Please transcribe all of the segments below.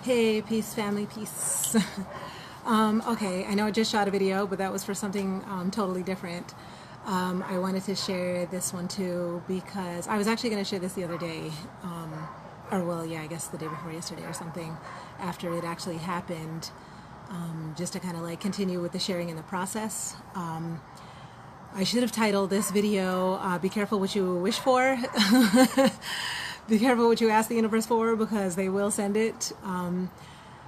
Hey, peace, family, peace. Okay, I know I just shot a video, but that was for something totally different. I wanted to share this one too because I was actually going to share this the other day, I guess the day before yesterday or something, after it actually happened, just to kind of like continue with the sharing in the process. I should have titled this video, Be Careful What You Wish For. Be careful what you ask the universe for, because they will send it.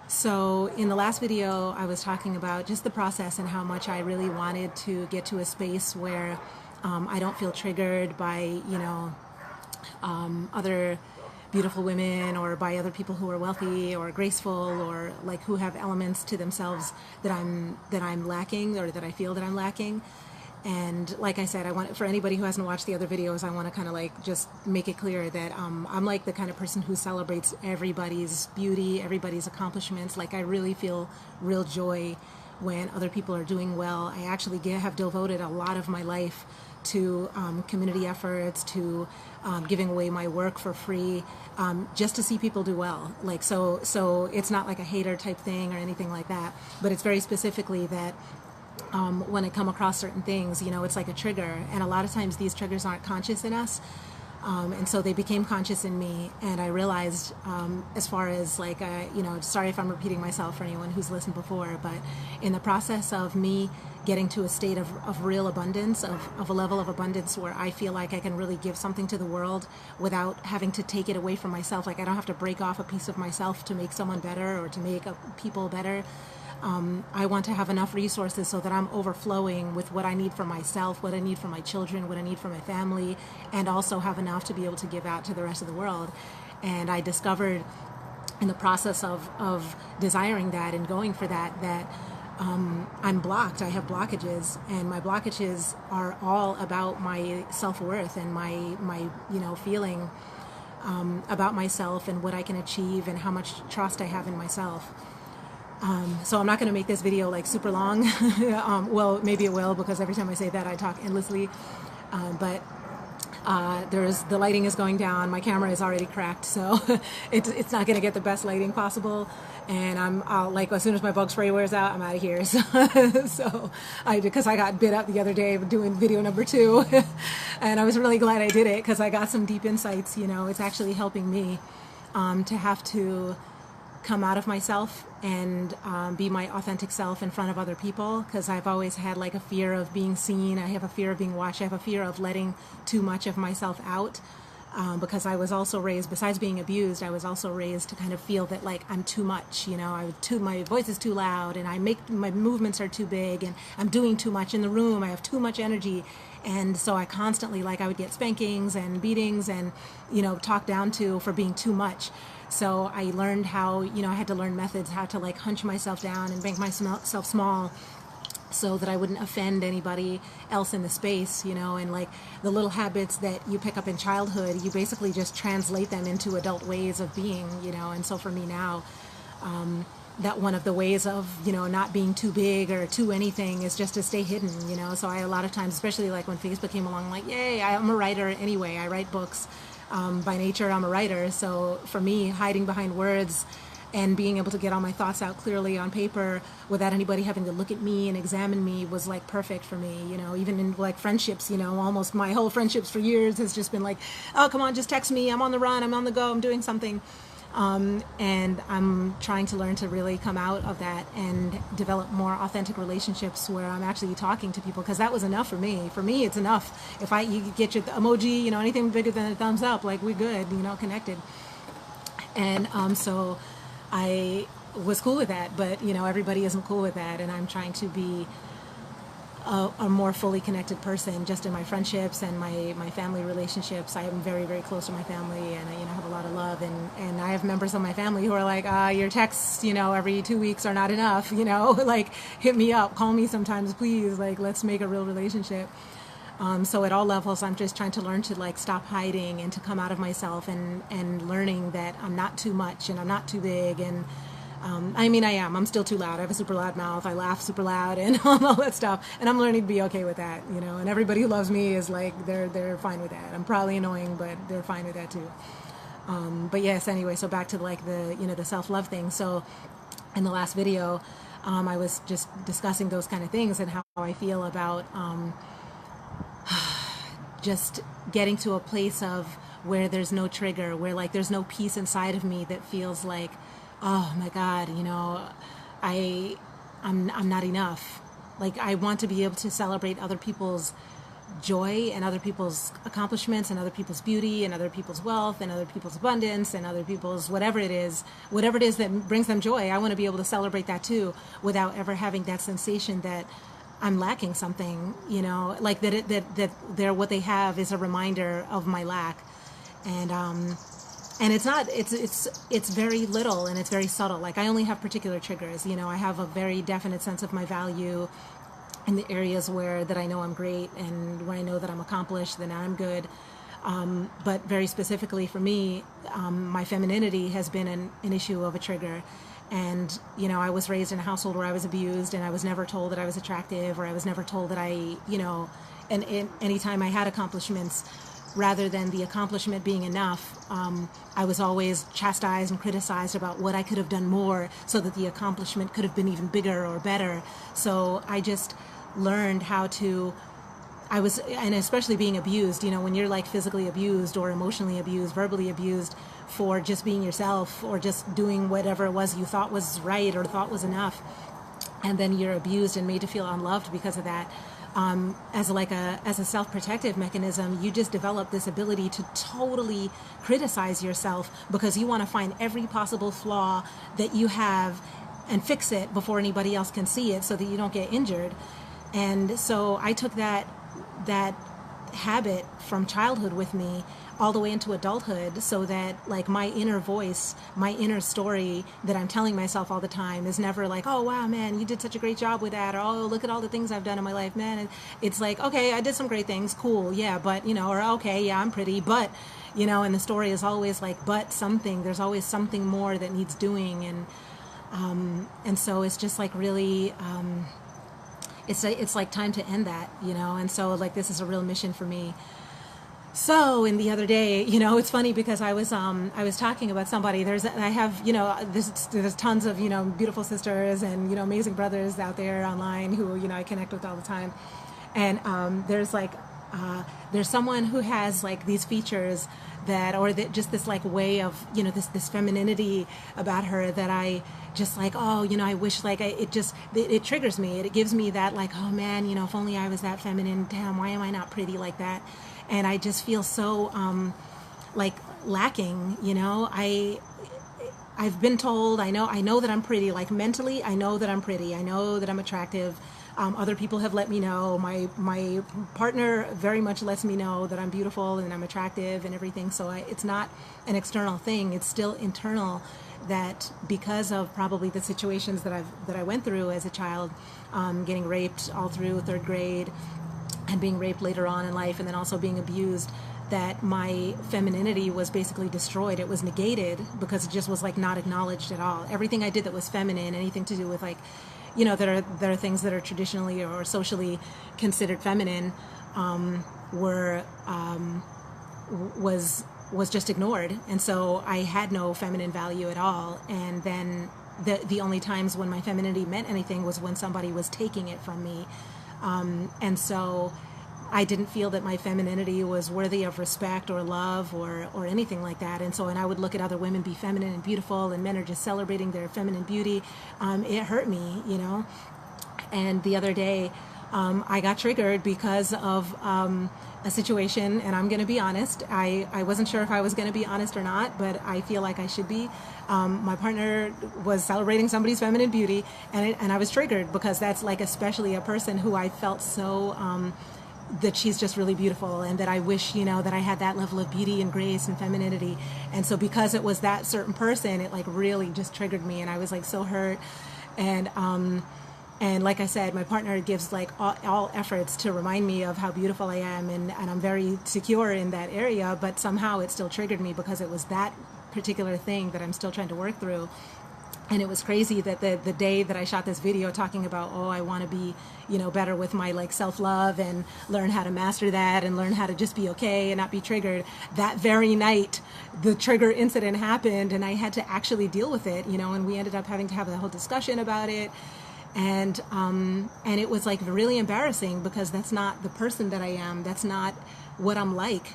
So in the last video, I was talking about just the process and how much I really wanted to get to a space where I don't feel triggered by, other beautiful women, or by other people who are wealthy or graceful, or like who have elements to themselves that I'm lacking, or that I feel that I'm lacking. And like I said, I want, for anybody who hasn't watched the other videos, I want to kind of like just make it clear that I'm like the kind of person who celebrates everybody's beauty, everybody's accomplishments. Like I really feel real joy when other people are doing well. I actually have devoted a lot of my life to community efforts, to giving away my work for free, just to see people do well. Like so it's not like a hater type thing or anything like that, but it's very specifically that when I come across certain things, it's like a trigger. And a lot of times these triggers aren't conscious in us. And so they became conscious in me. And I realized, as far as like, sorry if I'm repeating myself for anyone who's listened before, but in the process of me getting to a state of real abundance, of a level of abundance where I feel like I can really give something to the world without having to take it away from myself. Like I don't have to break off a piece of myself to make someone better or to make people better. I want to have enough resources so that I'm overflowing with what I need for myself, what I need for my children, what I need for my family, and also have enough to be able to give out to the rest of the world. And I discovered in the process of desiring that and going for that I'm blocked. I have blockages, and my blockages are all about my self-worth and my feeling about myself and what I can achieve and how much trust I have in myself. So I'm not going to make this video like super long. Well, maybe it will, because every time I say that I talk endlessly. But the lighting is going down. My camera is already cracked, so it's not going to get the best lighting possible. And I'll like, as soon as my bug spray wears out, I'm out of here. So because I got bit up the other day doing video number 2, and I was really glad I did it, because I got some deep insights. It's actually helping me to have to come out of myself and be my authentic self in front of other people, because I've always had like a fear of being seen. I have a fear of being watched. I have a fear of letting too much of myself out, because I was also raised, besides being abused, I was also raised to kind of feel that like I'm too much, my voice is too loud, and my movements are too big, and I'm doing too much in the room. I have too much energy. And so I constantly, like, I would get spankings and beatings and, talked down to for being too much. So I learned how, I had to learn methods how to like hunch myself down and make myself small, so that I wouldn't offend anybody else in the space, and like the little habits that you pick up in childhood, you basically just translate them into adult ways of being, and so for me now, that one of the ways of, not being too big or too anything is just to stay hidden, so I, a lot of times, especially like when Facebook came along, like, yay, I'm a writer anyway, I write books. By nature, I'm a writer, so for me, hiding behind words and being able to get all my thoughts out clearly on paper without anybody having to look at me and examine me was like perfect for me, even in like friendships, almost my whole friendships for years has just been like, oh, come on, just text me, I'm on the run, I'm on the go, I'm doing something. And I'm trying to learn to really come out of that and develop more authentic relationships where I'm actually talking to people, because that was enough for me. For me, it's enough. If you get your emoji, anything bigger than a thumbs up, like we're good, connected. And so I was cool with that, but everybody isn't cool with that, and I'm trying to be a more fully connected person just in my friendships and my family relationships. I am very, very close to my family, and I have a lot of love, and I have members of my family who are like, your texts, every 2 weeks are not enough, like hit me up, call me sometimes, please, like let's make a real relationship. So at all levels, I'm just trying to learn to like stop hiding and to come out of myself, and learning that I'm not too much and I'm not too big, and I am. I'm still too loud. I have a super loud mouth. I laugh super loud and all that stuff. And I'm learning to be okay with that, And everybody who loves me is like, they're fine with that. I'm probably annoying, but they're fine with that too. But yes, anyway, so back to like the, the self-love thing. So in the last video, I was just discussing those kind of things and how I feel about just getting to a place of where there's no trigger, where like there's no peace inside of me that feels like, oh my God, I'm not enough. Like I want to be able to celebrate other people's joy and other people's accomplishments and other people's beauty and other people's wealth and other people's abundance and other people's whatever it is that brings them joy. I want to be able to celebrate that too without ever having that sensation that I'm lacking something, like that they're what they have is a reminder of my lack. And it's not, it's very little and it's very subtle. Like I only have particular triggers, I have a very definite sense of my value in the areas that I know I'm great and where I know that I'm accomplished, then I'm good. But very specifically for me, my femininity has been an issue of a trigger. And, I was raised in a household where I was abused and I was never told that I was attractive, or I was never told that and anytime I had accomplishments, rather than the accomplishment being enough, I was always chastised and criticized about what I could have done more so that the accomplishment could have been even bigger or better. So I just learned how to, and especially being abused, when you're like physically abused or emotionally abused, verbally abused for just being yourself or just doing whatever it was you thought was right or thought was enough, and then you're abused and made to feel unloved because of that. As a self-protective mechanism, you just develop this ability to totally criticize yourself because you want to find every possible flaw that you have and fix it before anybody else can see it so that you don't get injured. And so I took that habit from childhood with me all the way into adulthood, so that like my inner voice, my inner story that I'm telling myself all the time is never like, oh wow, man, you did such a great job with that, or oh, look at all the things I've done in my life, man. And it's like, okay, I did some great things, cool, yeah, but or okay, yeah, I'm pretty, but and the story is always like, but something, there's always something more that needs doing. And so it's just like really it's like time to end that, and so like this is a real mission for me. So in the other day, it's funny because I was talking about somebody. I have there's tons of beautiful sisters and amazing brothers out there online who I connect with all the time, and there's someone who has like these features just this like way of this femininity about her that I just like, oh, I wish like it triggers me. It gives me that like, oh man, if only I was that feminine. Damn, why am I not pretty like that? And I just feel so like lacking. I've been told, I know that I'm pretty. Like mentally, I know that I'm pretty. I know that I'm attractive. Other people have let me know. My partner very much lets me know that I'm beautiful and I'm attractive and everything. So it's not an external thing. It's still internal. That because of probably the situations that I went through as a child, getting raped all through third grade, and being raped later on in life, and then also being abused, that my femininity was basically destroyed. It was negated because it just was like not acknowledged at all. Everything I did that was feminine, anything to do with like, there are things that are traditionally or socially considered feminine, was just ignored. And so I had no feminine value at all. And then the only times when my femininity meant anything was when somebody was taking it from me. And so I didn't feel that my femininity was worthy of respect or love or anything like that. And I would look at other women be feminine and beautiful, and men are just celebrating their feminine beauty. It hurt me, And the other day, I got triggered because of a situation, and I'm going to be honest. I wasn't sure if I was going to be honest or not, but I feel like I should be. My partner was celebrating somebody's feminine beauty, and I was triggered because that's like especially a person who I felt so that she's just really beautiful, and that I wish that I had that level of beauty and grace and femininity. And so because it was that certain person, it like really just triggered me, and I was like so hurt. And like I said, my partner gives like all efforts to remind me of how beautiful I am, and I'm very secure in that area, but somehow it still triggered me because it was that particular thing that I'm still trying to work through. And it was crazy that the day that I shot this video talking about, oh, I want to be, better with my like self-love and learn how to master that and learn how to just be okay and not be triggered. That very night, the trigger incident happened and I had to actually deal with it, and we ended up having to have a whole discussion about it. And it was like really embarrassing because that's not the person that I am. That's not what I'm like,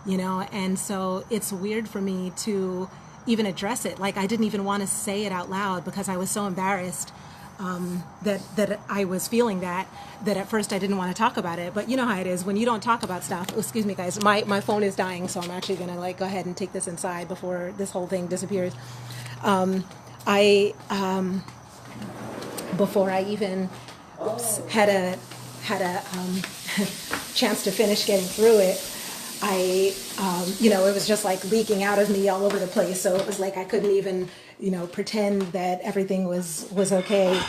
and so it's weird for me to even address it. Like I didn't even want to say it out loud because I was so embarrassed that I was feeling that at first I didn't want to talk about it. But you know how it is when you don't talk about stuff. Oh, excuse me, guys. My phone is dying, so I'm actually gonna like go ahead and take this inside before this whole thing disappears. Before I even had a chance to finish getting through it, it was just like leaking out of me all over the place. So it was like I couldn't even, pretend that everything was okay.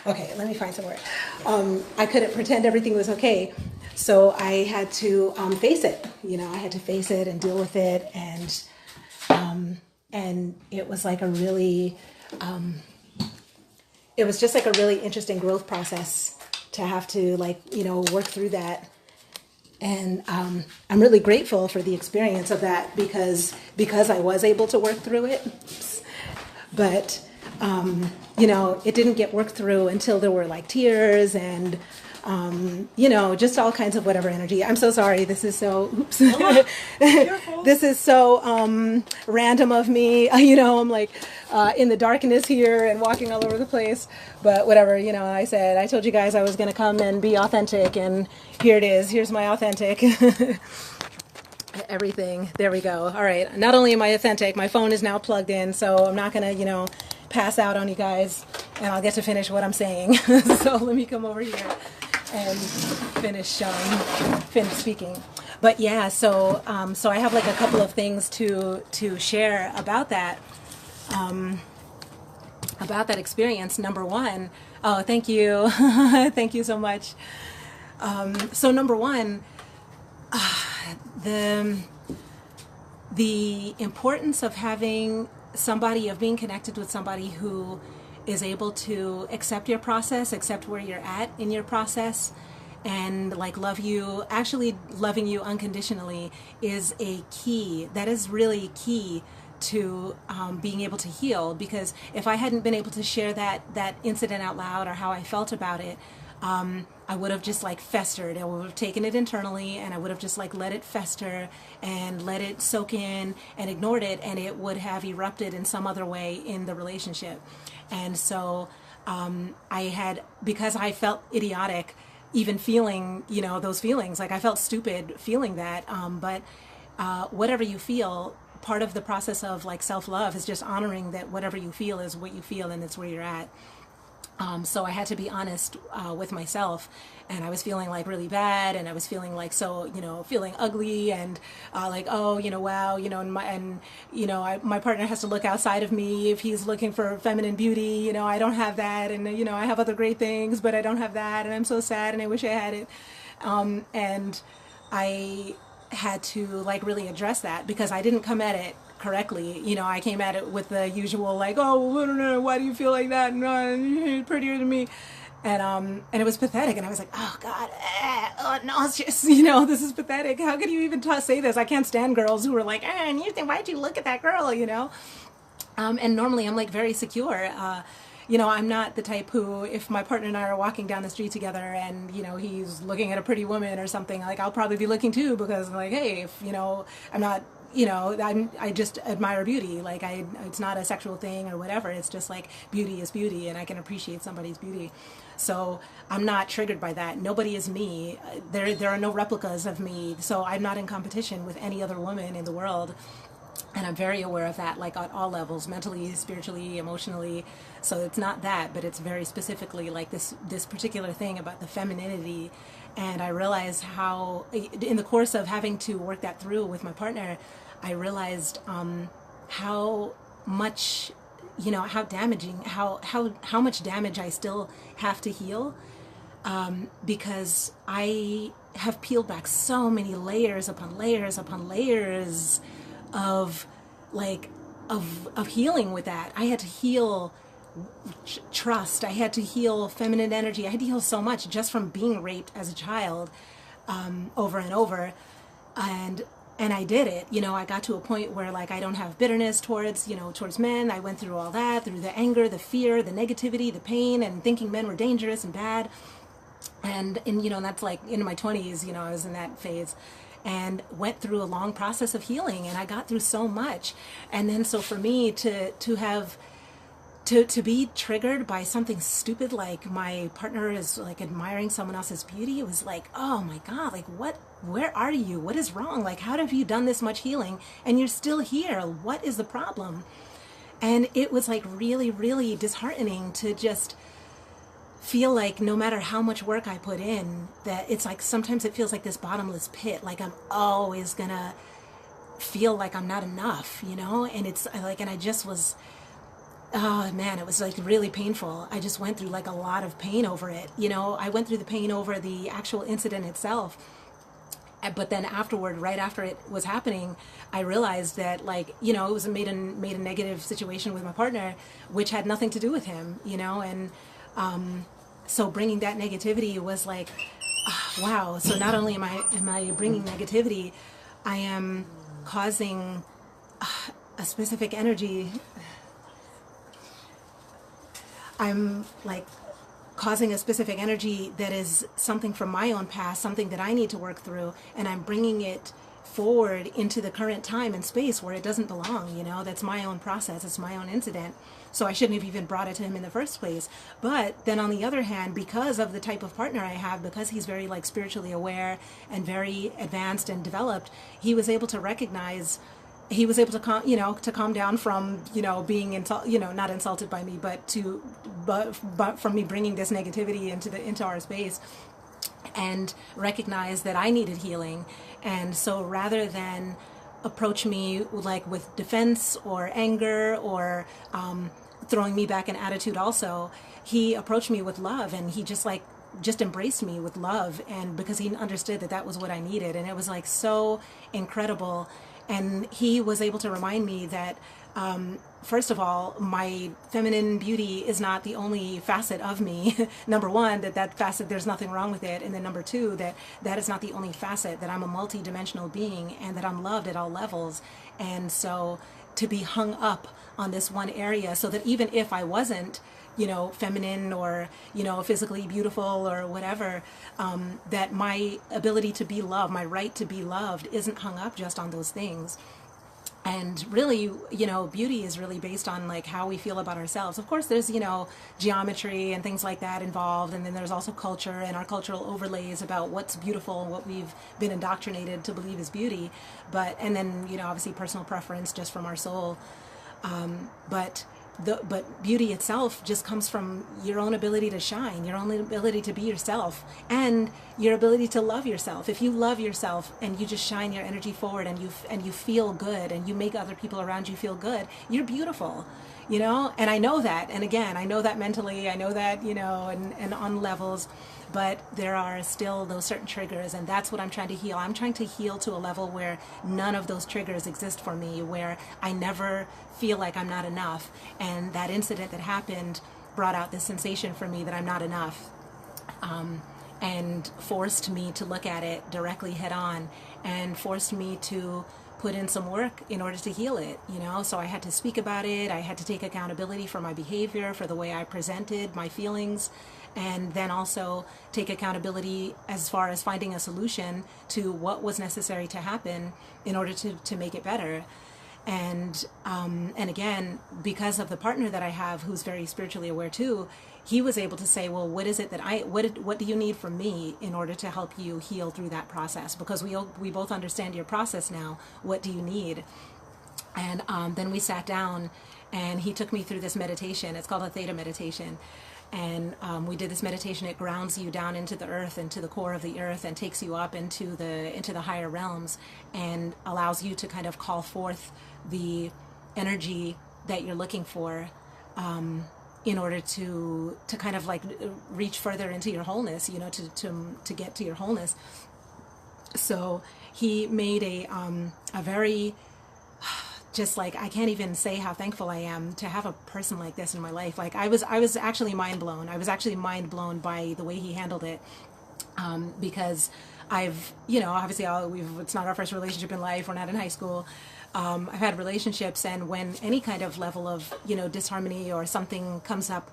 Okay, let me find somewhere. I couldn't pretend everything was okay. So I had to face it. I had to face it and deal with it. And it was like it was just like a really interesting growth process to have to work through that. And I'm really grateful for the experience of that because I was able to work through it. But, it didn't get worked through until there were like tears and, just all kinds of whatever energy. I'm so sorry. This is so, oops. This is so random of me. I'm like in the darkness here and walking all over the place. But whatever, I told you guys I was going to come and be authentic. And here it is. Here's my authentic. Everything. There we go. All right. Not only am I authentic, my phone is now plugged in. So I'm not going to, pass out on you guys. And I'll get to finish what I'm saying. So let me come over here and finish speaking. But yeah, so I have like a couple of things to share about that experience. Number one, oh, thank you, thank you so much. So number one, the importance of of being connected with somebody who is able to accept your process, accept where you're at in your process, and like actually loving you unconditionally is a key. That is really key to being able to heal. Because if I hadn't been able to share that incident out loud or how I felt about it, I would have just like festered. I would have taken it internally and I would have just like let it fester and let it soak in and ignored it, and it would have erupted in some other way in the relationship. And so because I felt idiotic even feeling, those feelings, like I felt stupid feeling that, but whatever you feel, part of the process of like self-love is just honoring that whatever you feel is what you feel and it's where you're at. So I had to be honest with myself, and I was feeling like really bad, and I was feeling like feeling ugly, and like, oh, wow, my partner has to look outside of me if he's looking for feminine beauty. I don't have that, and I have other great things, but I don't have that, and I'm so sad, and I wish I had it. And I had to like really address that because I didn't come at it correctly. I came at it with the usual like, oh, I don't know, why do you feel like that? No, you're prettier than me. And it was pathetic. And I was like, oh God, oh no, it's just, this is pathetic. How could you even say this? I can't stand girls who are like, and you think, why'd you look at that girl? And normally I'm like very secure. I'm not the type who, if my partner and I are walking down the street together and, he's looking at a pretty woman or something, like I'll probably be looking too, because I'm like, hey, if, I'm not, I just admire beauty. Like it's not a sexual thing or whatever. It's just like beauty is beauty, and I can appreciate somebody's beauty. So I'm not triggered by that. Nobody is me. There are no replicas of me. So I'm not in competition with any other woman in the world. And I'm very aware of that, like at all levels, mentally, spiritually, emotionally. So it's not that, but it's very specifically like this particular thing about the femininity. And I realized how, in the course of having to work that through with my partner, I realized how much, how damaging, how much damage I still have to heal, because I have peeled back so many layers upon layers upon layers of like of healing with that. I had to heal trust. I had to heal feminine energy. I had to heal so much just from being raped as a child, over and over. And I did it. I got to a point where like I don't have bitterness towards men. I went through all that, through the anger, the fear, the negativity, the pain, and thinking men were dangerous and bad. And that's like in my 20s, I was in that phase, and went through a long process of healing, and I got through so much. And then so for me to be triggered by something stupid like my partner is like admiring someone else's beauty, it was like, oh my God, like where are you? What is wrong? Like, how have you done this much healing and you're still here? What is the problem? And it was like really, really disheartening to just feel like no matter how much work I put in, that it's like sometimes it feels like this bottomless pit, like I'm always gonna feel like I'm not enough, and it's like, and I just was, oh man, it was like really painful. I just went through like a lot of pain over it. I went through the pain over the actual incident itself. But then afterward, right after it was happening, I realized that like, it was made a negative situation with my partner, which had nothing to do with him, and so bringing that negativity was like, wow. So not only am I bringing negativity, I am causing a specific energy. I'm like causing a specific energy that is something from my own past, something that I need to work through, and I'm bringing it forward into the current time and space where it doesn't belong. That's my own process, it's my own incident, so I shouldn't have even brought it to him in the first place. But then on the other hand, because of the type of partner I have, because he's very like spiritually aware and very advanced and developed, he was able to recognize, he was able to calm down from being not insulted by me, but from me bringing this negativity into our space, and recognize that I needed healing. And so rather than approach me like with defense or anger or throwing me back an attitude, also he approached me with love, and he just embraced me with love, and because he understood that was what I needed. And it was like so incredible. And he was able to remind me that, first of all, my feminine beauty is not the only facet of me. Number one, that facet, there's nothing wrong with it. And then number two, that is not the only facet, that I'm a multi-dimensional being and that I'm loved at all levels. And so to be hung up on this one area, so that even if I wasn't, feminine or, physically beautiful or whatever, that my ability to be loved, my right to be loved, isn't hung up just on those things. And really, beauty is really based on like how we feel about ourselves. Of course, there's, geometry and things like that involved. And then there's also culture and our cultural overlays about what's beautiful and what we've been indoctrinated to believe is beauty. And then, obviously personal preference just from our soul. But beauty itself just comes from your own ability to shine, your own ability to be yourself, and your ability to love yourself. If you love yourself and you just shine your energy forward and you feel good and you make other people around you feel good, you're beautiful, and I know that. And again, I know that mentally, I know that, and on levels, but there are still those certain triggers, and that's what I'm trying to heal. I'm trying to heal to a level where none of those triggers exist for me, where I never feel like I'm not enough. And that incident that happened brought out this sensation for me that I'm not enough, and forced me to look at it directly head on, and forced me to put in some work in order to heal it, so I had to speak about it. I had to take accountability for my behavior, for the way I presented my feelings, and then also take accountability as far as finding a solution to what was necessary to happen in order to make it better. And again, because of the partner that I have, who's very spiritually aware too, he was able to say, well, what is it that what do you need from me in order to help you heal through that process? Because we both understand your process now. What do you need? And then we sat down, and he took me through this meditation. It's called a Theta Meditation. And we did this meditation. It grounds you down into the earth, into the core of the earth, and takes you up into the higher realms, and allows you to kind of call forth the energy that you're looking for, in order to kind of like reach further into your wholeness, to get to your wholeness. So he made a very just like, I can't even say how thankful I am to have a person like this in my life. Like I was actually mind blown. I was actually mind blown by the way he handled it. Because I've, obviously it's not our first relationship in life. We're not in high school. I've had relationships, and when any kind of level of, disharmony or something comes up,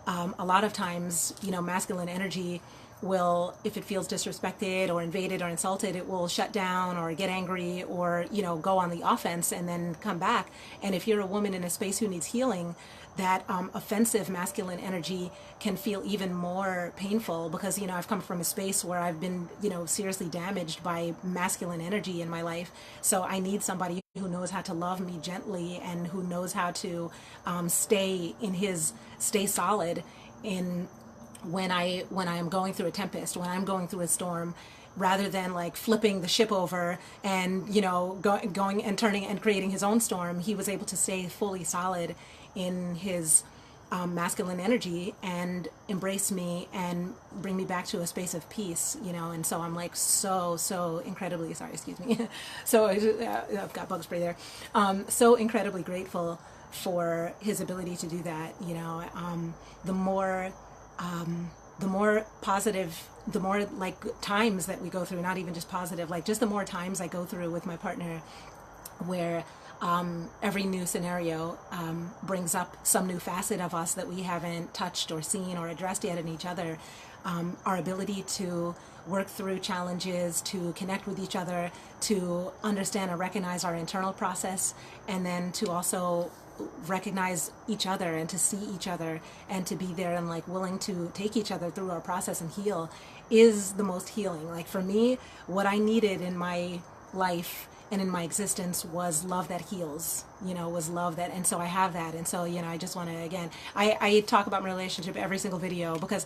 a lot of times, masculine energy will, if it feels disrespected or invaded or insulted, it will shut down or get angry or, go on the offense and then come back. And if you're a woman in a space who needs healing, that offensive masculine energy can feel even more painful, because, I've come from a space where I've been, seriously damaged by masculine energy in my life. So I need somebody who knows how to love me gently and who knows how to stay solid in when I am going through a tempest, when I'm going through a storm, rather than like flipping the ship over and going and turning and creating his own storm. He was able to stay fully solid in his masculine energy and embrace me and bring me back to a space of peace, and so I'm like so incredibly sorry, excuse me. So I've got bug spray there. So incredibly grateful for his ability to do that. The more positive, the more like times that we go through, not even just positive, like just the more times I go through with my partner where every new scenario brings up some new facet of us that we haven't touched or seen or addressed yet in each other. Our ability to work through challenges, to connect with each other, to understand and recognize our internal process, and then to also recognize each other and to see each other and to be there and like willing to take each other through our process and heal is the most healing. Like for me, what I needed in my life and in my existence was love that heals, was love that, and so I have that. And so, I just want to, again, I talk about my relationship every single video because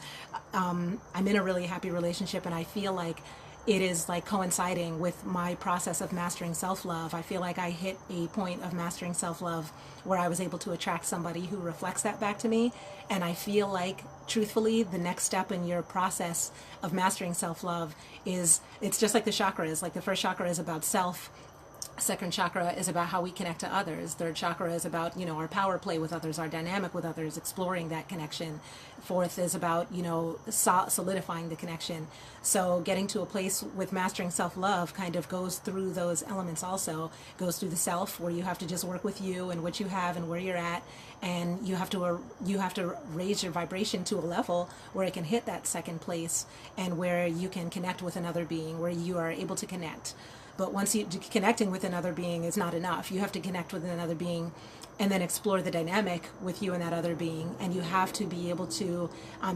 I'm in a really happy relationship, and I feel like it is like coinciding with my process of mastering self-love. I feel like I hit a point of mastering self-love where I was able to attract somebody who reflects that back to me. And I feel like, truthfully, the next step in your process of mastering self-love is, it's just like the chakras. Like the first chakra is about self. Second chakra is about how we connect to others. Third chakra is about, our power play with others, our dynamic with others, exploring that connection. Fourth is about, solidifying the connection. So getting to a place with mastering self-love kind of goes through those elements also. Goes through the self, where you have to just work with you and what you have and where you're at. And you have to raise your vibration to a level where it can hit that second place and where you can connect with another being, where you are able to connect. But connecting with another being is not enough. You have to connect with another being and then explore the dynamic with you and that other being. And you have to be able to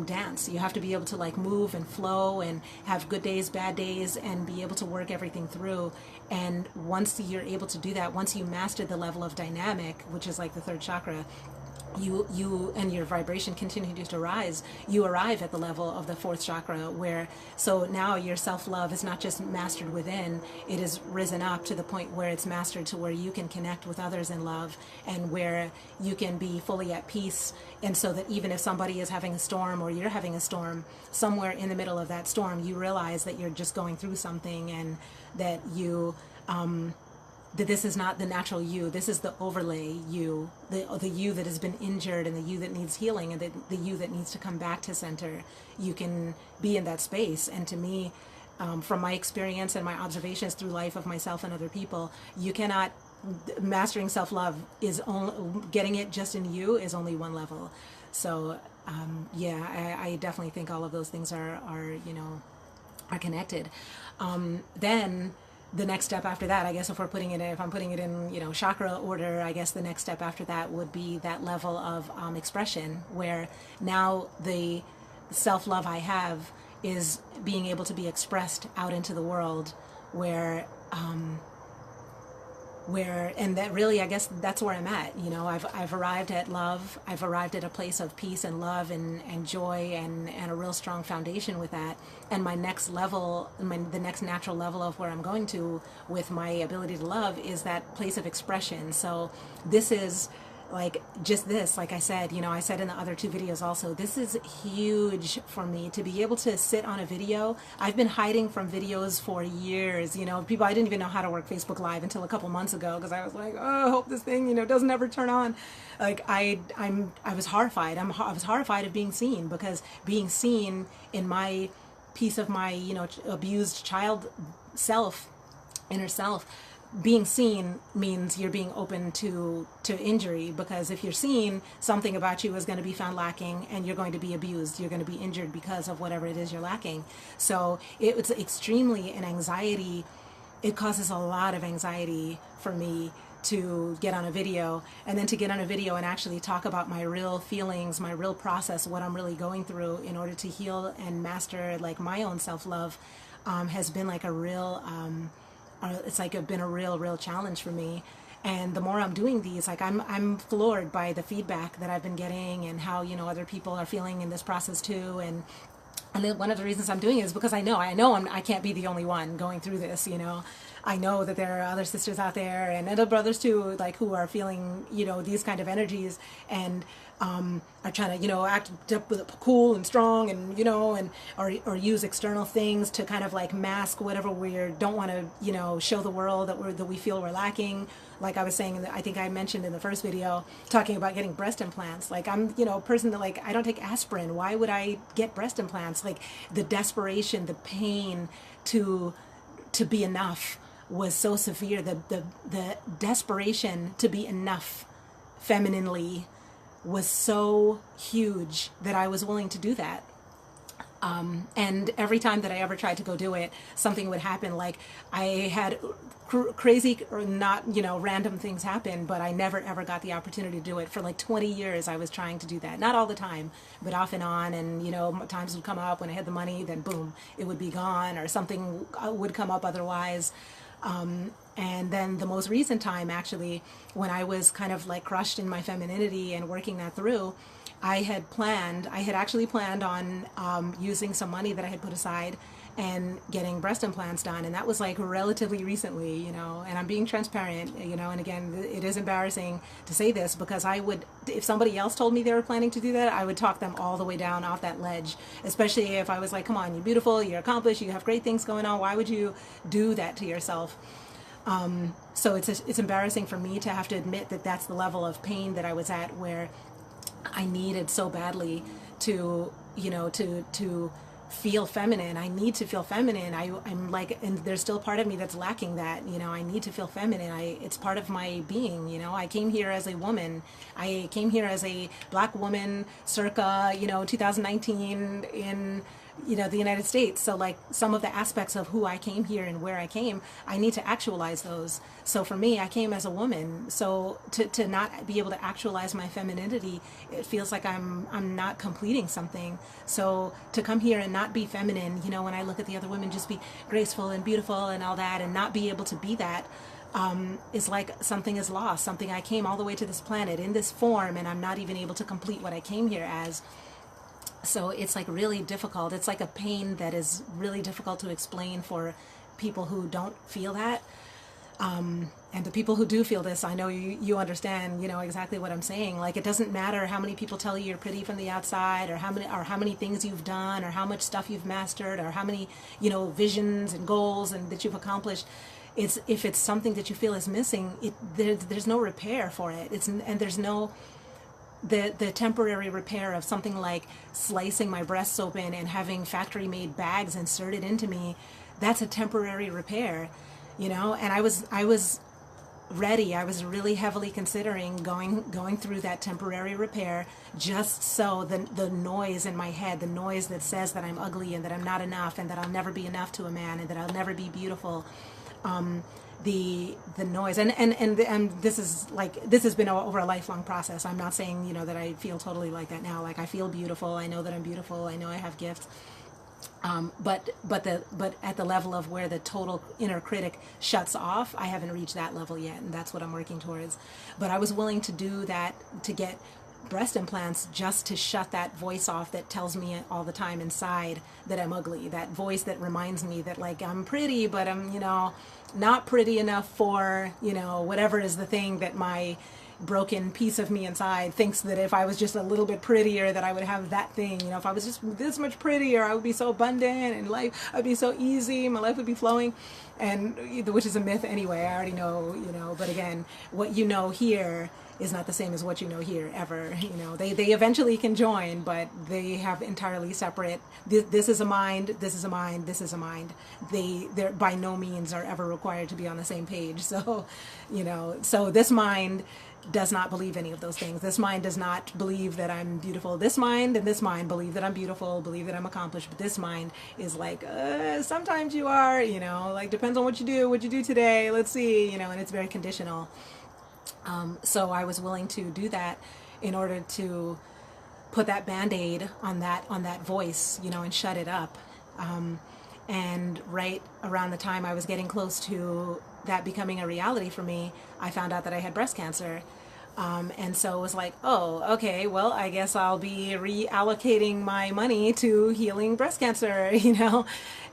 dance. You have to be able to like move and flow and have good days, bad days, and be able to work everything through. And once you're able to do that, once you master the level of dynamic, which is like the third chakra, you and your vibration continues to rise, you arrive at the level of the fourth chakra, where so now your self-love is not just mastered within, it is risen up to the point where it's mastered to where you can connect with others in love, and where you can be fully at peace. And so that even if somebody is having a storm or you're having a storm, somewhere in the middle of that storm you realize that you're just going through something, and that that this is not the natural you, this is the overlay you, the you that has been injured, and the you that needs healing, and the you that needs to come back to center. You can be in that space. And to me, from my experience and my observations through life of myself and other people, you cannot, mastering self-love is only, getting it just in you is only one level. So I definitely think all of those things are connected. Then the next step after that, I guess if I'm putting it in, chakra order, I guess the next step after that would be that level of expression, where now the self-love I have is being able to be expressed out into the world, where and that really, I guess that's where I'm at. I've arrived at love. I've arrived at a place of peace and love and joy and a real strong foundation with that. And my next level, the next natural level of where I'm going to with my ability to love is that place of expression. So this is like just this, like I said, you know, I said in the other two videos also, this is huge for me to be able to sit on a video. I've been hiding from videos for years, you know, I didn't even know how to work Facebook Live until a couple months ago, because I was like, oh, I hope this thing, you know, doesn't ever turn on. Like I was horrified. I was horrified of being seen, because being seen in my piece of my, you know, abused child self, inner self, being seen means you're being open to injury, because if you're seen, something about you is going to be found lacking, and you're going to be abused, you're going to be injured because of whatever it is you're lacking. So it's extremely an anxiety. It causes a lot of anxiety for me to get on a video, and then to get on a video and actually talk about my real feelings, my real process, what I'm really going through in order to heal and master like my own self-love, has been like a real it's like been a real challenge for me. And the more I'm doing these, like I'm floored by the feedback that I've been getting, and how, you know, other people are feeling in this process too. And then one of the reasons I'm doing it is because I know I can't be the only one going through this, you know. I know that there are other sisters out there, and other brothers too, like, who are feeling, you know, these kind of energies, and are trying to, you know, act cool and strong, and, you know, and or use external things to kind of like mask whatever we don't want to, you know, show the world that we feel we're lacking. Like I was saying, I think I mentioned in the first video, talking about getting breast implants. Like, I'm, you know, a person that, like, I don't take aspirin. Why would I get breast implants? Like, the desperation, the pain to be enough was so severe. The desperation to be enough femininely was so huge that I was willing to do that. And every time that I ever tried to go do it, something would happen. Like, I had crazy or not, you know, random things happen, but I never ever got the opportunity to do it. For like 20 years I was trying to do that. Not all the time, but off and on. And, you know, times would come up when I had the money, then boom, it would be gone, or something would come up otherwise. And then the most recent time, actually, when I was kind of like crushed in my femininity and working that through, I had actually planned on using some money that I had put aside and getting breast implants done. And that was like relatively recently, you know, and I'm being transparent, you know, and again, it is embarrassing to say this, because I would, if somebody else told me they were planning to do that, I would talk them all the way down off that ledge, especially if I was like, come on, you're beautiful, you're accomplished, you have great things going on, why would you do that to yourself? So it's embarrassing for me to have to admit that that's the level of pain that I was at, where I needed so badly to, you know, to feel feminine. I need to feel feminine. I'm like, and there's still part of me that's lacking that, you know. I need to feel feminine. It's part of my being, you know. I came here as a woman. I came here as a black woman circa, you know, 2019 in, you know, the United States. So like, some of the aspects of who I came here and where I came, I need to actualize those. So for me, I came as a woman. So to not be able to actualize my femininity, it feels like I'm not completing something. So to come here and not be feminine, you know, when I look at the other women just be graceful and beautiful and all that, and not be able to be that, is like something is lost. Something, I came all the way to this planet in this form, and I'm not even able to complete what I came here as. So it's like really difficult. It's like a pain that is really difficult to explain for people who don't feel that. And the people who do feel this, I know you understand, you know, exactly what I'm saying. Like, it doesn't matter how many people tell you you're pretty from the outside, or how many things you've done, or how much stuff you've mastered, or how many, you know, visions and goals and that you've accomplished. If it's something that you feel is missing, there's no repair for it. And there's no the temporary repair of something like slicing my breasts open and having factory made bags inserted into me. That's a temporary repair, you know. And I was ready. I was really heavily considering going through that temporary repair, just so the noise in my head, the noise that says that I'm ugly and that I'm not enough and that I'll never be enough to a man and that I'll never be beautiful, the noise, and this has been over a lifelong process. I'm not saying, you know, that I feel totally like that now. Like, I feel beautiful. I know that I'm beautiful. I know I have gifts. But at the level of where the total inner critic shuts off, I haven't reached that level yet, and that's what I'm working towards. But I was willing to do that, to get breast implants, just to shut that voice off that tells me all the time inside that I'm ugly. That voice that reminds me that, like, I'm pretty, but I'm, you know, not pretty enough for, you know, whatever is the thing that my, broken piece of me inside thinks that if I was just a little bit prettier, that I would have that thing. If I was just this much prettier, I would be so abundant and life would be so easy, my life would be flowing, and which is a myth anyway. I already know, but again, what you know here is not the same as what you know here ever. They eventually can join, but they have entirely separate. This is a mind. This is a mind. This is a mind. They're by no means are ever required to be on the same page. So, so this mind does not believe any of those things. This mind does not believe that I'm beautiful. This mind and this mind believe that I'm beautiful, believe that I'm accomplished. But this mind is like, sometimes you are, like depends on what you do today. Let's see, and it's very conditional. So I was willing to do that in order to put that Band-Aid on that voice, and shut it up. And right around the time I was getting close to that becoming a reality for me, I found out that I had breast cancer. And so it was like, oh, okay, well, I guess I'll be reallocating my money to healing breast cancer,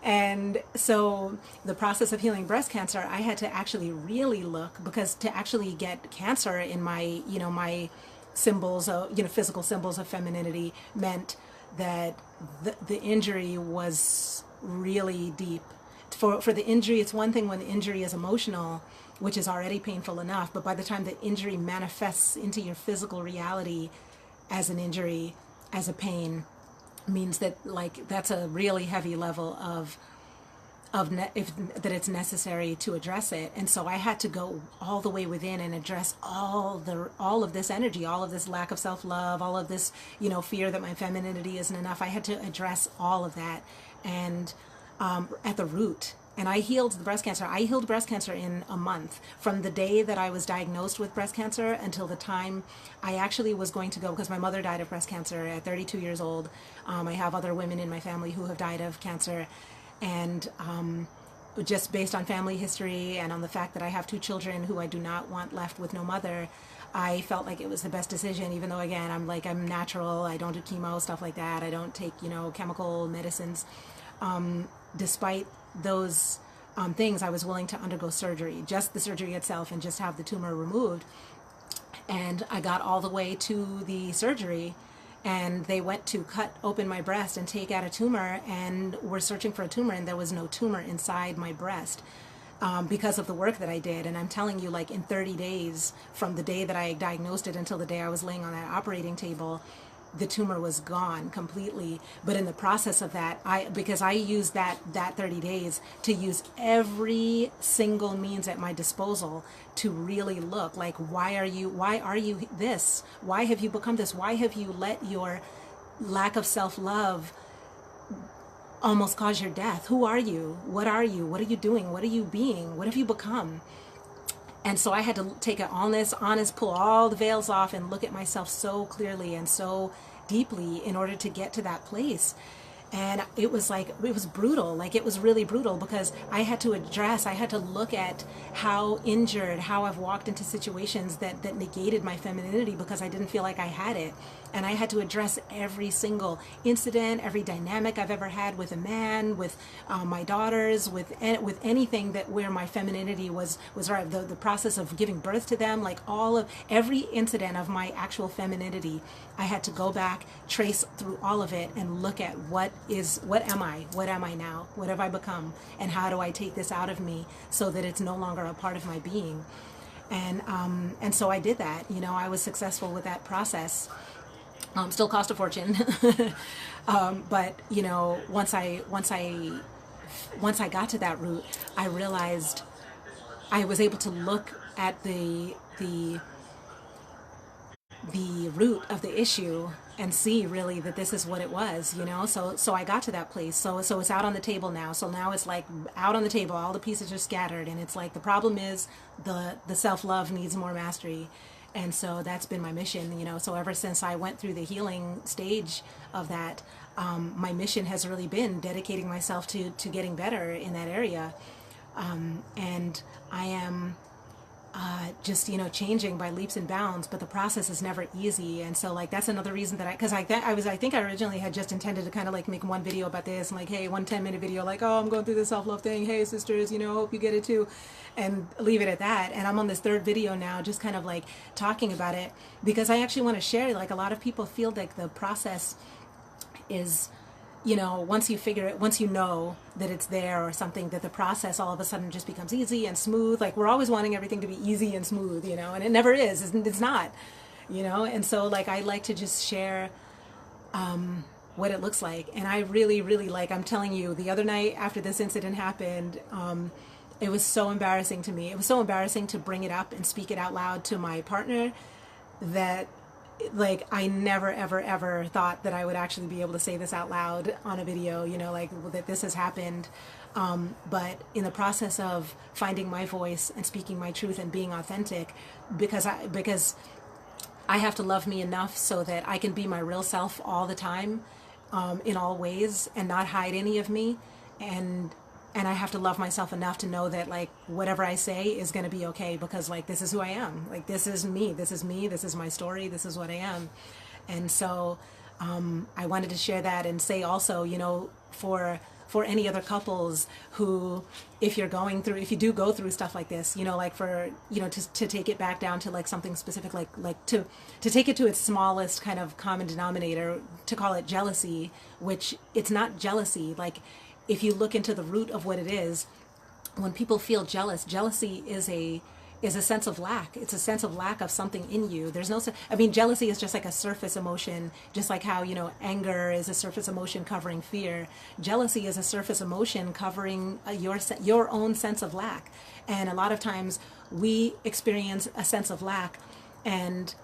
And so the process of healing breast cancer, I had to actually really look, because to actually get cancer in my, my symbols of, physical symbols of femininity meant that the injury was really deep. For the injury, it's one thing when the injury is emotional, which is already painful enough, but by the time the injury manifests into your physical reality as an injury, as a pain, means that that's a really heavy level that it's necessary to address it. And so I had to go all the way within and address all of this energy, all of this lack of self-love, all of this, fear that my femininity isn't enough. I had to address all of that, and at the root. And I healed the breast cancer. I healed breast cancer in a month, from the day that I was diagnosed with breast cancer until the time I actually was going to go, because my mother died of breast cancer at 32 years old. I have other women in my family who have died of cancer. And just based on family history and on the fact that I have 2 children who I do not want left with no mother, I felt like it was the best decision, even though, again, I'm natural. I don't do chemo, stuff like that. I don't take, chemical medicines. Despite those things, I was willing to undergo surgery, just the surgery itself, and just have the tumor removed. And I got all the way to the surgery, and they went to cut open my breast and take out a tumor, and were searching for a tumor, and there was no tumor inside my breast. Because of the work that I did. And I'm telling you, in 30 days from the day that I diagnosed it until the day I was laying on that operating table, the tumor was gone completely. But in the process of that, because I used that 30 days to use every single means at my disposal to really look why are you this? Why have you become this? Why have you let your lack of self-love almost cause your death? Who are you? What are you? What are you doing? What are you being? What have you become? And so I had to take an honest, pull all the veils off and look at myself so clearly and so deeply in order to get to that place. And it was brutal. It was really brutal, because I had to look at how injured, how I've walked into situations that negated my femininity because I didn't feel like I had it. And I had to address every single incident, every dynamic I've ever had with a man, with my daughters, with anything where my femininity was right. The process of giving birth to them, every incident of my actual femininity, I had to go back, trace through all of it, and look at what am I now? What have I become? And how do I take this out of me so that it's no longer a part of my being? And so I did that. I was successful with that process. Still cost a fortune. But once I got to that root, I realized I was able to look at the root of the issue and see really that this is what it was, so I got to that place. So it's out on the table now. So now it's out on the table, all the pieces are scattered, and it's the problem is the self-love needs more mastery. And so that's been my mission, so ever since I went through the healing stage of that, my mission has really been dedicating myself to getting better in that area. And I am just, changing by leaps and bounds, but the process is never easy. And so like, that's another reason that I think I originally had just intended to kind of like make one video about this and like, hey, 10-minute video, like, oh, I'm going through this self-love thing. Hey sisters, hope you get it too. And leave it at that. And I'm on this third video now, just kind of like talking about it because I actually want to share, like a lot of people feel like the process is, once you figure it, once you know that it's there or something, that the process all of a sudden just becomes easy and smooth. Like we're always wanting everything to be easy and smooth, and it never is. It's not, And so like I like to just share what it looks like. And I really, really like, I'm telling you, the other night after this incident happened, it was so embarrassing to me. It was so embarrassing to bring it up and speak it out loud to my partner that like I never ever ever thought that I would actually be able to say this out loud on a video, like that this has happened. But in the process of finding my voice and speaking my truth and being authentic, because I have to love me enough so that I can be my real self all the time, in all ways, and not hide any of me, and I have to love myself enough to know that like whatever I say is going to be okay, because like this is who I am. Like this is me, this is my story, this is what I am. And so I wanted to share that and say also, for any other couples who, if you do go through stuff like this, like for, to take it back down to like something specific, like to take it to its smallest kind of common denominator, to call it jealousy, which it's not jealousy. Like if you look into the root of what it is, when people feel jealous, jealousy is a sense of lack. It's a sense of lack of something in you. There's no, jealousy is just like a surface emotion, just like how, anger is a surface emotion covering fear. Jealousy is a surface emotion covering your own sense of lack. And a lot of times we experience a sense of lack and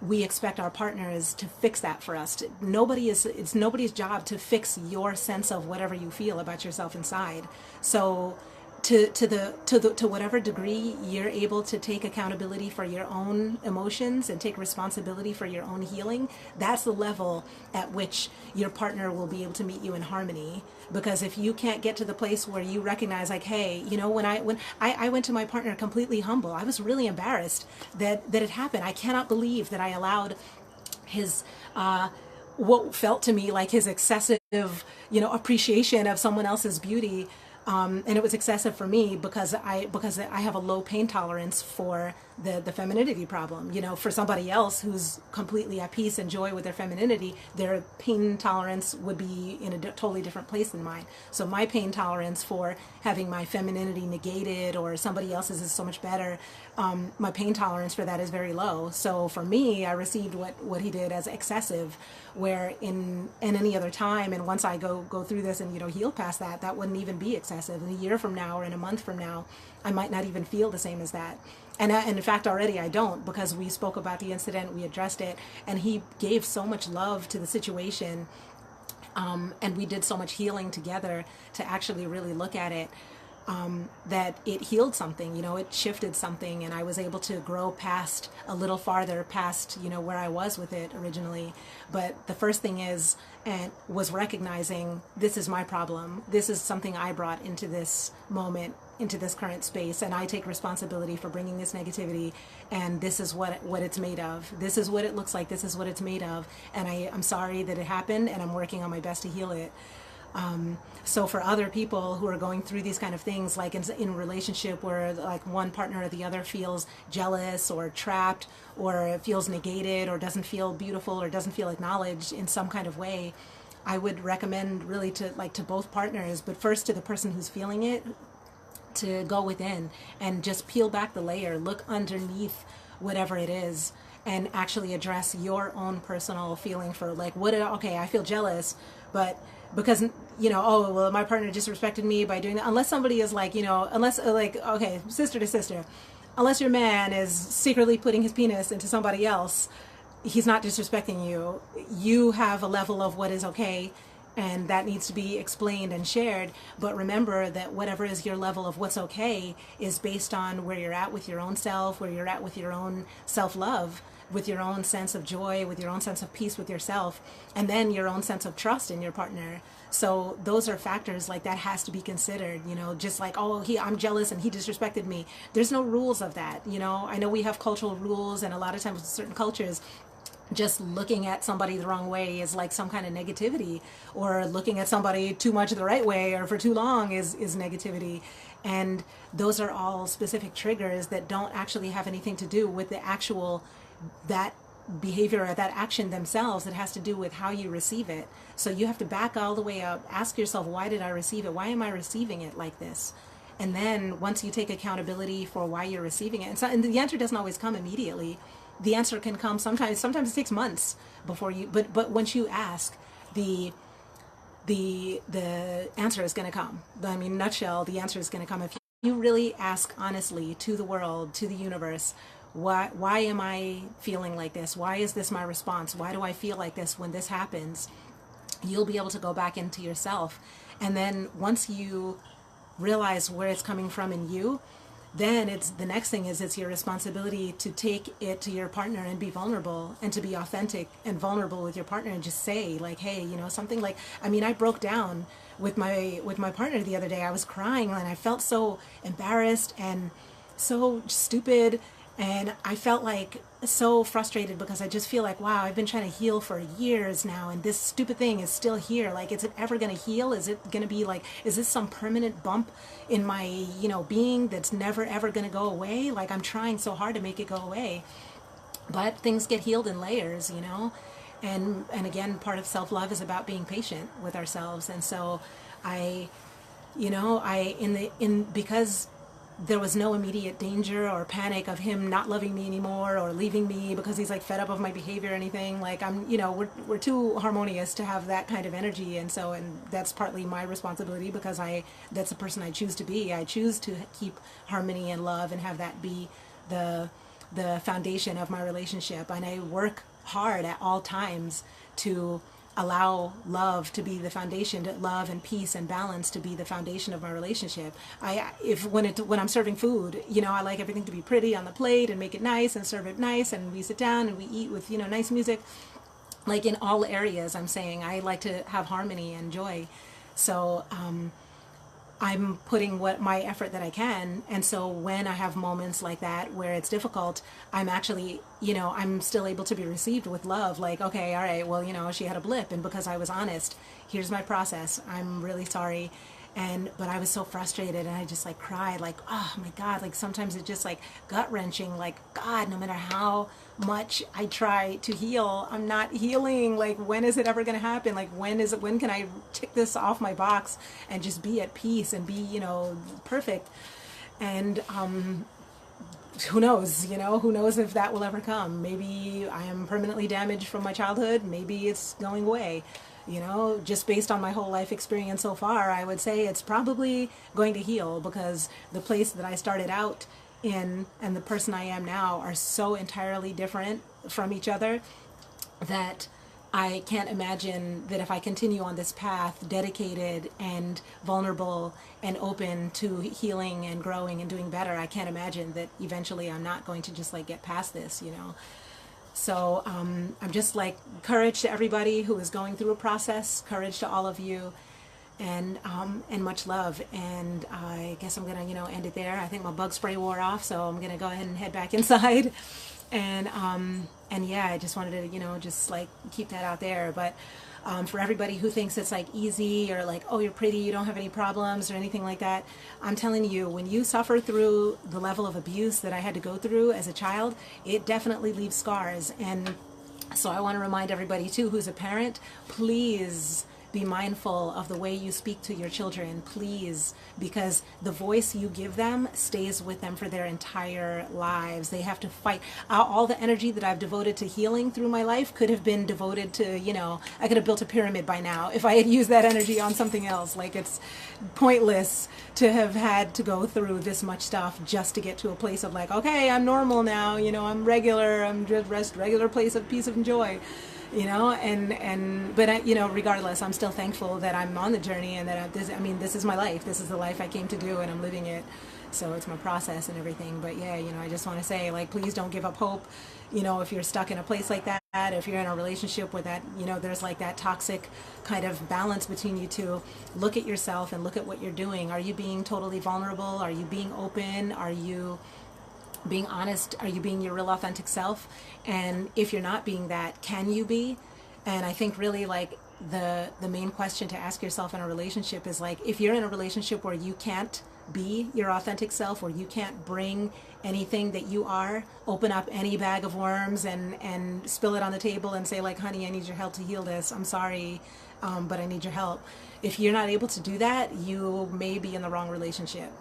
we expect our partners to fix that for us. It's nobody's job to fix your sense of whatever you feel about yourself inside. So to whatever degree you're able to take accountability for your own emotions and take responsibility for your own healing, that's the level at which your partner will be able to meet you in harmony. Because if you can't get to the place where you recognize like, hey, when I went to my partner completely humble, I was really embarrassed that it happened. I cannot believe that I allowed his what felt to me like his excessive appreciation of someone else's beauty. And it was excessive for me because I have a low pain tolerance for the femininity problem. For somebody else who's completely at peace and joy with their femininity, their pain tolerance would be in a totally different place than mine. So my pain tolerance for having my femininity negated or somebody else's is so much better. My pain tolerance for that is very low. So for me, I received what he did as excessive, where in any other time, and once I go through this and heal past that wouldn't even be excessive. In a year from now or in a month from now, I might not even feel the same as that. And in fact, already I don't, because we spoke about the incident, we addressed it, and he gave so much love to the situation, and we did so much healing together to actually really look at it, that it healed something, it shifted something, and I was able to grow past a little farther past, where I was with it originally. But the first thing was recognizing this is my problem. This is something I brought into this moment, into this current space, and I take responsibility for bringing this negativity, and this is what it's made of. This is what it looks like. This is what it's made of, and I'm sorry that it happened, and I'm working on my best to heal it. So for other people who are going through these kind of things, like in a relationship where like one partner or the other feels jealous or trapped or feels negated or doesn't feel beautiful or doesn't feel acknowledged in some kind of way, I would recommend really to both partners, but first to the person who's feeling it, to go within and just peel back the layer, look underneath whatever it is, and actually address your own personal feeling for like, okay, I feel jealous, but because, oh, well, my partner disrespected me by doing that. Unless somebody is like, unless like, okay, sister to sister, unless your man is secretly putting his penis into somebody else, he's not disrespecting you. You have a level of what is okay, and that needs to be explained and shared. But remember that whatever is your level of what's okay is based on where you're at with your own self, where you're at with your own self-love. with your own sense of joy, with your own sense of peace with yourself, and then your own sense of trust in your partner. So those are factors like that has to be considered, just like, oh, I'm jealous and he disrespected me. There's no rules of that. I know we have cultural rules, and a lot of times with certain cultures, just looking at somebody the wrong way is like some kind of negativity, or looking at somebody too much the right way or for too long is negativity. And those are all specific triggers that don't actually have anything to do with the actual, that behavior or that action themselves. It has to do with how you receive it. So you have to back all the way up, ask yourself, why did I receive it? Why am I receiving it like this? And then once you take accountability for why you're receiving it, and the answer doesn't always come immediately. The answer can come sometimes it takes months before you, but once you ask, the answer is going to come. I mean, nutshell, the answer is going to come if you really ask honestly to the world, to the universe, why am I feeling like this? Why is this my response? Why do I feel like this when this happens? You'll be able to go back into yourself. And then once you realize where it's coming from in you, then the next thing is it's your responsibility to take it to your partner and be vulnerable, and to be authentic and vulnerable with your partner, and just say like, hey, something like, I broke down with my partner the other day. I was crying and I felt so embarrassed and so stupid, and I felt like so frustrated because I just feel like, wow, I've been trying to heal for years now, and this stupid thing is still here. Like, is it ever going to heal? Is it going to be like, is this some permanent bump in my, being that's never ever going to go away? Like, I'm trying so hard to make it go away, but things get healed in layers, and again, part of self-love is about being patient with ourselves. And so because there was no immediate danger or panic of him not loving me anymore or leaving me because he's like fed up of my behavior or anything. Like, we're too harmonious to have that kind of energy. And that's partly my responsibility, because that's the person I choose to be. I choose to keep harmony and love and have that be the foundation of my relationship. And I work hard at all times to allow love to be the foundation, love and peace and balance to be the foundation of my relationship. When I'm serving food, I like everything to be pretty on the plate and make it nice and serve it nice, and we sit down and we eat with nice music. Like, in all areas, I'm saying I like to have harmony and joy. So I'm putting my effort that I can. And so when I have moments like that where it's difficult, I'm actually, I'm still able to be received with love. Like, okay, all right, well, she had a blip, and because I was honest, here's my process. I'm really sorry. But I was so frustrated, and I just like cried, like, oh my God, like sometimes it's just like gut wrenching, like, God, no matter how much I try to heal, I'm not healing. Like, when is it ever going to happen? Like, when can I tick this off my box and just be at peace and be, perfect? And, who knows, who knows if that will ever come. Maybe I am permanently damaged from my childhood. Maybe it's going away. Just based on my whole life experience so far, I would say it's probably going to heal, because the place that I started out in and the person I am now are so entirely different from each other that I can't imagine that if I continue on this path, dedicated and vulnerable and open to healing and growing and doing better, I can't imagine that eventually I'm not going to just like get past this, So I'm just like, courage to everybody who is going through a process, courage to all of you, and much love. And I guess I'm gonna, end it there. I think my bug spray wore off, so I'm gonna go ahead and head back inside. And yeah, I just wanted to, just like keep that out there. But for everybody who thinks it's like easy, or like, oh, you're pretty, you don't have any problems or anything like that, I'm telling you, when you suffer through the level of abuse that I had to go through as a child, it definitely leaves scars. And so I want to remind everybody too who's a parent, please be mindful of the way you speak to your children, please, because the voice you give them stays with them for their entire lives. They have to fight. All the energy that I've devoted to healing through my life could have been devoted to, I could have built a pyramid by now if I had used that energy on something else. Like, it's pointless to have had to go through this much stuff just to get to a place of like, okay, I'm normal now, I'm regular, I'm just regular place of peace and joy. But regardless, I'm still thankful that I'm on the journey, and that this is my life. This is the life I came to do, and I'm living it. So it's my process and everything. But yeah, I just want to say, like, please don't give up hope. If you're stuck in a place like that, if you're in a relationship where that, there's like that toxic kind of balance between you two, look at yourself and look at what you're doing. Are you being totally vulnerable? Are you being open? Are you being honest? Are you being your real authentic self? And if you're not being that, can you be? And I think really, like, the main question to ask yourself in a relationship is, like, if you're in a relationship where you can't be your authentic self, or you can't bring anything that you are, open up any bag of worms and spill it on the table and say, like, honey, I need your help to heal this. I'm sorry, but I need your help. If you're not able to do that, you may be in the wrong relationship.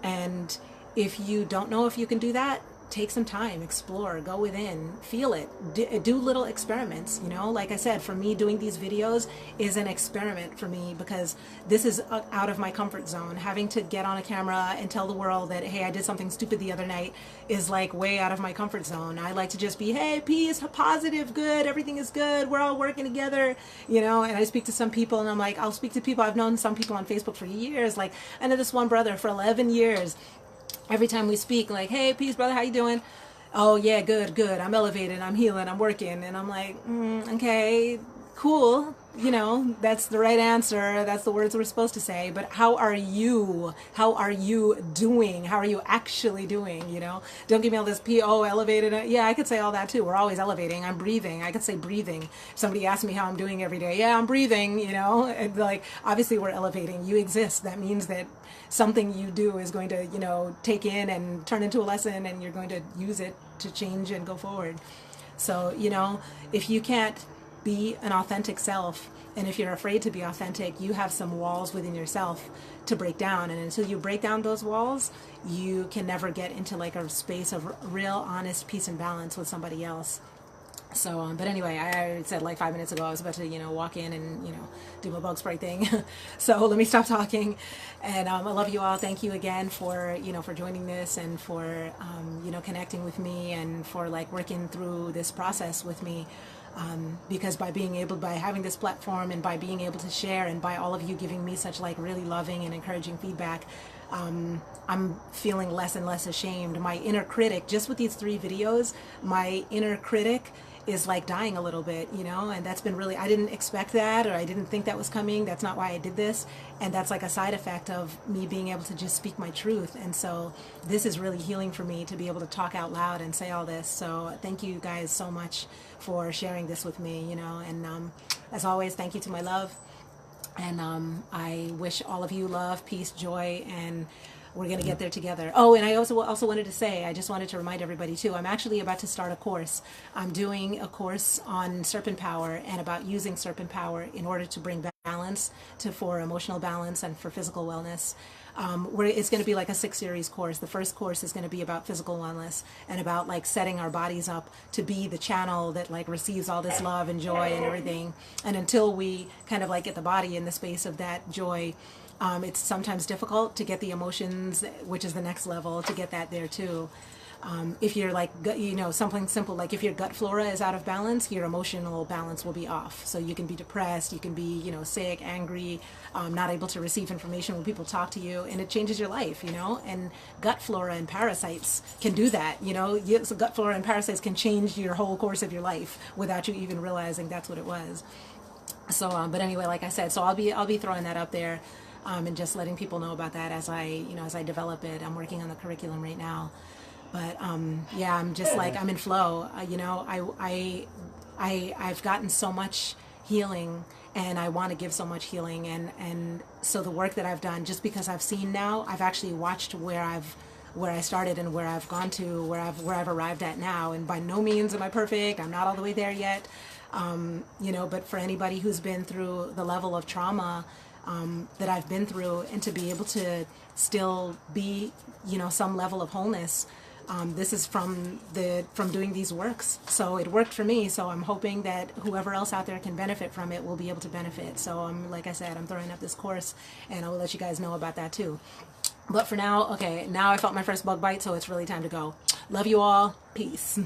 And if you don't know if you can do that, take some time, explore, go within, feel it, do little experiments. Like I said, for me, doing these videos is an experiment for me, because this is out of my comfort zone. Having to get on a camera and tell the world that, hey, I did something stupid the other night, is like way out of my comfort zone. I like to just be, hey, peace, positive, good, everything is good, we're all working together, and I speak to some people, and I'm like, I'll speak to people, I've known some people on Facebook for years. Like, I know this one brother for 11 years. Every time we speak, like, hey, peace, brother, how you doing? Oh, yeah, good. I'm elevated. I'm healing. I'm working. And I'm like, okay, cool. That's the right answer. That's the words we're supposed to say. But how are you? How are you doing? How are you actually doing? Don't give me all this P.O. elevated. Yeah, I could say all that too. We're always elevating. I'm breathing. I could say breathing. If somebody asks me how I'm doing every day, yeah, I'm breathing, And like, obviously we're elevating. You exist. That means that something you do is going to, take in and turn into a lesson, and you're going to use it to change and go forward. So, if you can't be an authentic self, and if you're afraid to be authentic, you have some walls within yourself to break down. And until you break down those walls, you can never get into like a space of real, honest peace and balance with somebody else. So, but anyway, I said like 5 minutes ago, I was about to, walk in and, do my bug spray thing. So let me stop talking. And I love you all. Thank you again for, for joining this, and for, connecting with me, and for like working through this process with me. Because by having this platform, and by being able to share, and by all of you giving me such like really loving and encouraging feedback, I'm feeling less and less ashamed. My inner critic, just with these 3 videos, my inner critic is like dying a little bit, and that's been really, I didn't expect that, or I didn't think that was coming. That's not why I did this. And that's like a side effect of me being able to just speak my truth. And so this is really healing for me, to be able to talk out loud and say all this. So thank you guys so much for sharing this with me, and as always, thank you to my love. And I wish all of you love, peace, joy, and we're going to get there together. Oh, and I also wanted to say, I just wanted to remind everybody too, I'm actually about to start a course. I'm doing a course on serpent power, and about using serpent power in order to bring balance for emotional balance and for physical wellness. It's going to be like a 6-series course. The first course is going to be about physical wellness, and about like setting our bodies up to be the channel that like receives all this love and joy and everything. And until we kind of like get the body in the space of that joy, it's sometimes difficult to get the emotions, which is the next level, to get that there too. If you're like, something simple, like if your gut flora is out of balance, your emotional balance will be off. So you can be depressed, you can be, sick, angry, not able to receive information when people talk to you, and it changes your life, and gut flora and parasites can do that, So gut flora and parasites can change your whole course of your life without you even realizing that's what it was. So, but anyway, like I said, so I'll be throwing that up there. And just letting people know about that as I develop it. I'm working on the curriculum right now, but yeah, I'm just like, I'm in flow. I've gotten so much healing, and I want to give so much healing, and so the work that I've done, just because I've seen now, I've actually watched where I started and where I've gone to, where I've arrived at now, and by no means am I perfect. I'm not all the way there yet, but for anybody who's been through the level of trauma that I've been through, and to be able to still be, some level of wholeness. This is from doing these works. So it worked for me. So I'm hoping that whoever else out there can benefit from it will be able to benefit. So like I said, I'm throwing up this course, and I will let you guys know about that too. But for now, okay, now I felt my first bug bite, so it's really time to go. Love you all. Peace.